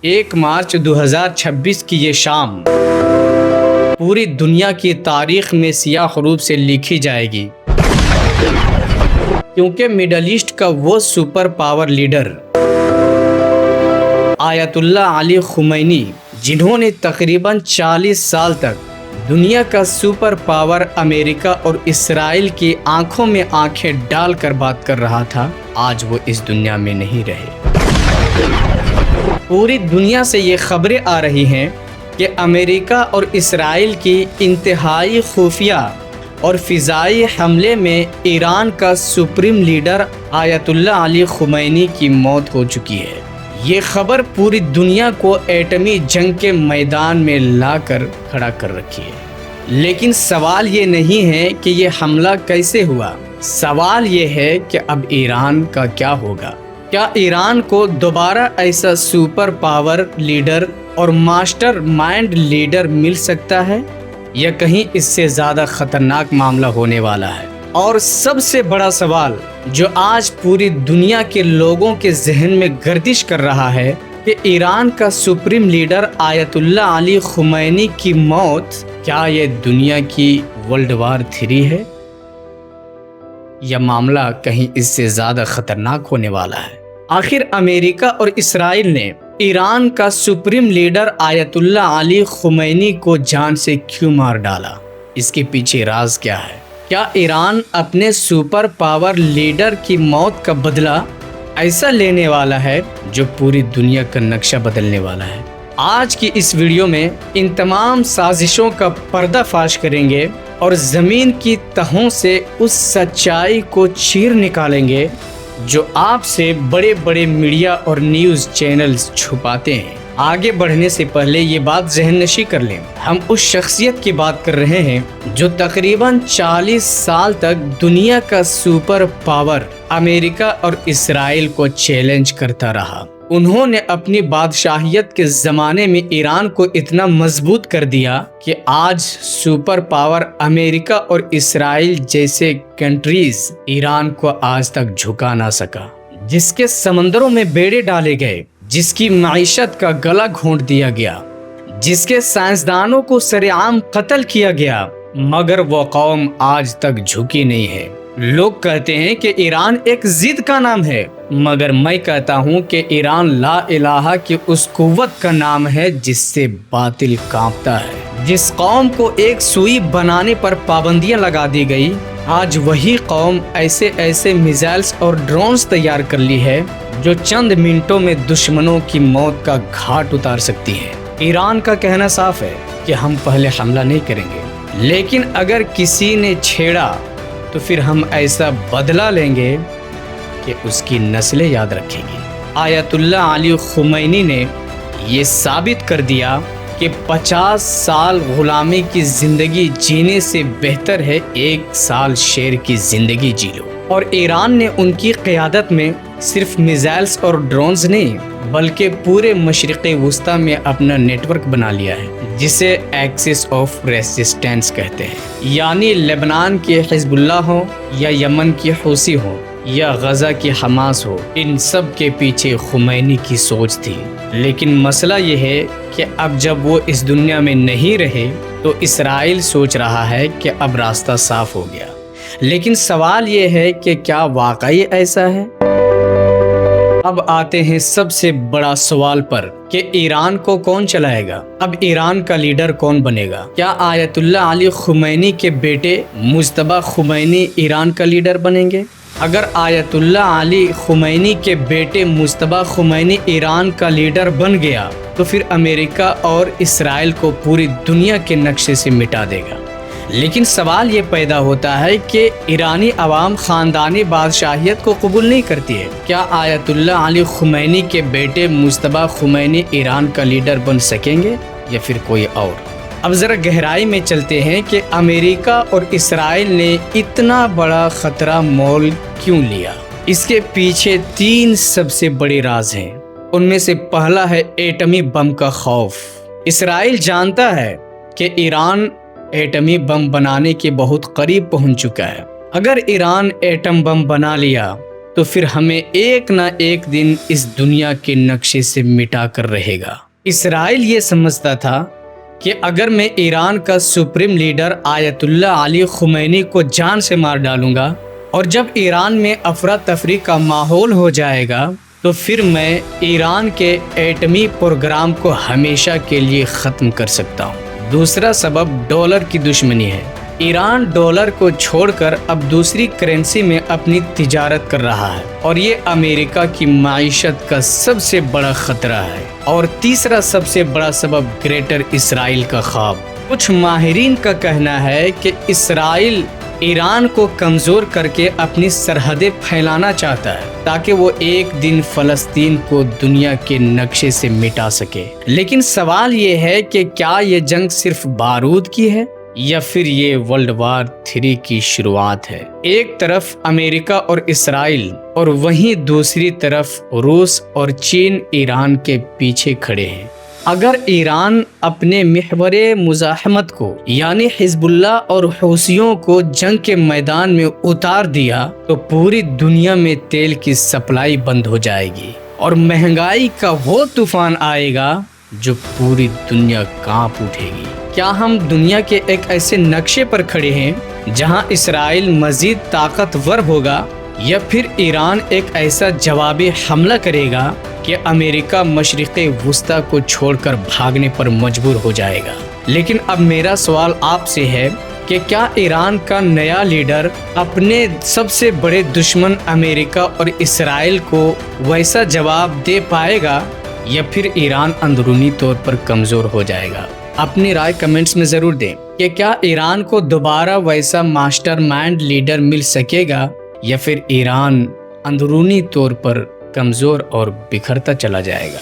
1 مارچ 2026 کی یہ شام پوری دنیا کی تاریخ میں سیاہ حروف سے لکھی جائے گی، کیونکہ مڈل ایسٹ کا وہ سپر پاور لیڈر آیت اللہ علی خمینی، جنہوں نے تقریباً 40 سال تک دنیا کا سپر پاور امریکہ اور اسرائیل کی آنکھوں میں آنکھیں ڈال کر بات کر رہا تھا، آج وہ اس دنیا میں نہیں رہے۔ پوری دنیا سے یہ خبریں آ رہی ہیں کہ امریکہ اور اسرائیل کی انتہائی خفیہ اور فضائی حملے میں ایران کا سپریم لیڈر آیت اللہ علی خمینی کی موت ہو چکی ہے۔ یہ خبر پوری دنیا کو ایٹمی جنگ کے میدان میں لا کر کھڑا کر رکھی ہے۔ لیکن سوال یہ نہیں ہے کہ یہ حملہ کیسے ہوا، سوال یہ ہے کہ اب ایران کا کیا ہوگا۔ کیا ایران کو دوبارہ ایسا سپر پاور لیڈر اور ماسٹر مائنڈ لیڈر مل سکتا ہے، یا کہیں اس سے زیادہ خطرناک معاملہ ہونے والا ہے؟ اور سب سے بڑا سوال جو آج پوری دنیا کے لوگوں کے ذہن میں گردش کر رہا ہے کہ ایران کا سپریم لیڈر آیت اللہ علی خمینی کی موت، کیا یہ دنیا کی ورلڈ وار 3 ہے، یا معاملہ کہیں اس سے زیادہ خطرناک ہونے والا ہے؟ آخر امریکہ اور اسرائیل نے ایران کا سپریم لیڈر آیت اللہ علی خمینی کو جان سے کیوں مار ڈالا؟ اس کے پیچھے راز کیا ہے؟ کیا ایران اپنے سپر پاور لیڈر کی موت کا بدلہ ایسا لینے والا ہے جو پوری دنیا کا نقشہ بدلنے والا ہے؟ آج کی اس ویڈیو میں ان تمام سازشوں کا پردہ فاش کریں گے اور زمین کی تہوں سے اس سچائی کو چیر نکالیں گے جو آپ سے بڑے بڑے میڈیا اور نیوز چینلز چھپاتے ہیں۔ آگے بڑھنے سے پہلے یہ بات ذہن نشی کر لیں، ہم اس شخصیت کی بات کر رہے ہیں جو تقریباً 40 سال تک دنیا کا سپر پاور امریکہ اور اسرائیل کو چیلنج کرتا رہا۔ انہوں نے اپنی بادشاہیت کے زمانے میں ایران کو اتنا مضبوط کر دیا کہ آج سپر پاور امریکہ اور اسرائیل جیسے کنٹریز ایران کو آج تک جھکا نہ سکا، جس کے سمندروں میں بیڑے ڈالے گئے، جس کی معیشت کا گلا گھونٹ دیا گیا، جس کے سائنسدانوں کو سرعام قتل کیا گیا، مگر وہ قوم آج تک جھکی نہیں ہے۔ لوگ کہتے ہیں کہ ایران ایک ضد کا نام ہے، مگر میں کہتا ہوں کہ ایران لا الہ کی اس قوت کا نام ہے جس سے باطل کانپتا ہے۔ جس قوم کو ایک سوئی بنانے پر پابندیاں لگا دی گئی، آج وہی قوم ایسے میزائلز اور ڈرونز تیار کر لی ہے جو چند منٹوں میں دشمنوں کی موت کا گھاٹ اتار سکتی ہے۔ ایران کا کہنا صاف ہے کہ ہم پہلے حملہ نہیں کریں گے، لیکن اگر کسی نے چھیڑا تو پھر ہم ایسا بدلہ لیں گے کہ اس کی نسلیں یاد رکھیں گی۔ آیت اللہ علی خمینی نے یہ ثابت کر دیا کہ 50 سال غلامی کی زندگی جینے سے بہتر ہے 1 سال شیر کی زندگی جی لو۔ اور ایران نے ان کی قیادت میں صرف میزائلز اور ڈرونز نہیں بلکہ پورے مشرق وسطی میں اپنا نیٹ ورک بنا لیا ہے، جسے ایکسس آف ریزسٹنس کہتے ہیں۔ یعنی لبنان کی حزب اللہ ہو یا یمن کی حوثی ہو یا غزہ کی حماس ہو، ان سب کے پیچھے خمینی کی سوچ تھی۔ لیکن مسئلہ یہ ہے کہ اب جب وہ اس دنیا میں نہیں رہے تو اسرائیل سوچ رہا ہے کہ اب راستہ صاف ہو گیا۔ لیکن سوال یہ ہے کہ کیا واقعی ایسا ہے؟ اب آتے ہیں سب سے بڑا سوال پر کہ ایران کو کون چلائے گا؟ اب ایران کا لیڈر کون بنے گا؟ کیا آیت اللہ علی خمینی کے بیٹے مجتبی خمینی ایران کا لیڈر بنیں گے؟ اگر آیت اللہ علی خمینی کے بیٹے مجتبی خمینی ایران کا لیڈر بن گیا تو پھر امریکہ اور اسرائیل کو پوری دنیا کے نقشے سے مٹا دے گا۔ لیکن سوال یہ پیدا ہوتا ہے کہ ایرانی عوام خاندانی بادشاہیت کو قبول نہیں کرتی ہے۔ کیا آیت اللہ علی خمینی کے بیٹے مجتبی خمینی ایران کا لیڈر بن سکیں گے یا پھر کوئی اور؟ اب ذرا گہرائی میں چلتے ہیں کہ امریکہ اور اسرائیل نے اتنا بڑا خطرہ مول کیوں لیا۔ اس کے پیچھے 3 سب سے بڑے راز ہیں۔ ان میں سے پہلا ہے ایٹمی بم کا خوف۔ اسرائیل جانتا ہے کہ ایران ایٹمی بم بنانے کے بہت قریب پہنچ چکا ہے۔ اگر ایران ایٹم بم بنا لیا تو پھر ہمیں ایک نہ ایک دن اس دنیا کے نقشے سے مٹا کر رہے گا۔ اسرائیل یہ سمجھتا تھا کہ اگر میں ایران کا سپریم لیڈر آیت اللہ علی خمینی کو جان سے مار ڈالوں گا اور جب ایران میں افراتفری کا ماحول ہو جائے گا تو پھر میں ایران کے ایٹمی پروگرام کو ہمیشہ کے لیے ختم کر سکتا ہوں۔ دوسرا سبب ڈالر کی دشمنی ہے۔ ایران ڈالر کو چھوڑ کر اب دوسری کرنسی میں اپنی تجارت کر رہا ہے اور یہ امریکہ کی معیشت کا سب سے بڑا خطرہ ہے۔ اور تیسرا سب سے بڑا سبب گریٹر اسرائیل کا خواب۔ کچھ ماہرین کا کہنا ہے کہ اسرائیل ایران کو کمزور کر کے اپنی سرحدیں پھیلانا چاہتا ہے تاکہ وہ ایک دن فلسطین کو دنیا کے نقشے سے مٹا سکے۔ لیکن سوال یہ ہے کہ کیا یہ جنگ صرف بارود کی ہے یا پھر یہ ورلڈ وار 3 کی شروعات ہے؟ ایک طرف امریکہ اور اسرائیل اور وہیں دوسری طرف روس اور چین ایران کے پیچھے کھڑے ہیں۔ اگر ایران اپنے محور مزاحمت کو یعنی حزب اللہ اور حوثیوں کو جنگ کے میدان میں اتار دیا تو پوری دنیا میں تیل کی سپلائی بند ہو جائے گی اور مہنگائی کا وہ طوفان آئے گا جو پوری دنیا کانپ اٹھے گی۔ کیا ہم دنیا کے ایک ایسے نقشے پر کھڑے ہیں جہاں اسرائیل مزید طاقتور ہوگا یا پھر ایران ایک ایسا جوابی حملہ کرے گا کہ امریکہ مشرق وسطی کو چھوڑ کر بھاگنے پر مجبور ہو جائے گا؟ لیکن اب میرا سوال آپ سے ہے کہ کیا ایران کا نیا لیڈر اپنے سب سے بڑے دشمن امریکہ اور اسرائیل کو ویسا جواب دے پائے گا یا پھر ایران اندرونی طور پر کمزور ہو جائے گا؟ اپنی رائے کمنٹس میں ضرور دیں کہ کیا ایران کو دوبارہ ویسا ماسٹر مائنڈ لیڈر مل سکے گا یا پھر ایران اندرونی طور پر کمزور اور بکھرتا چلا جائے گا؟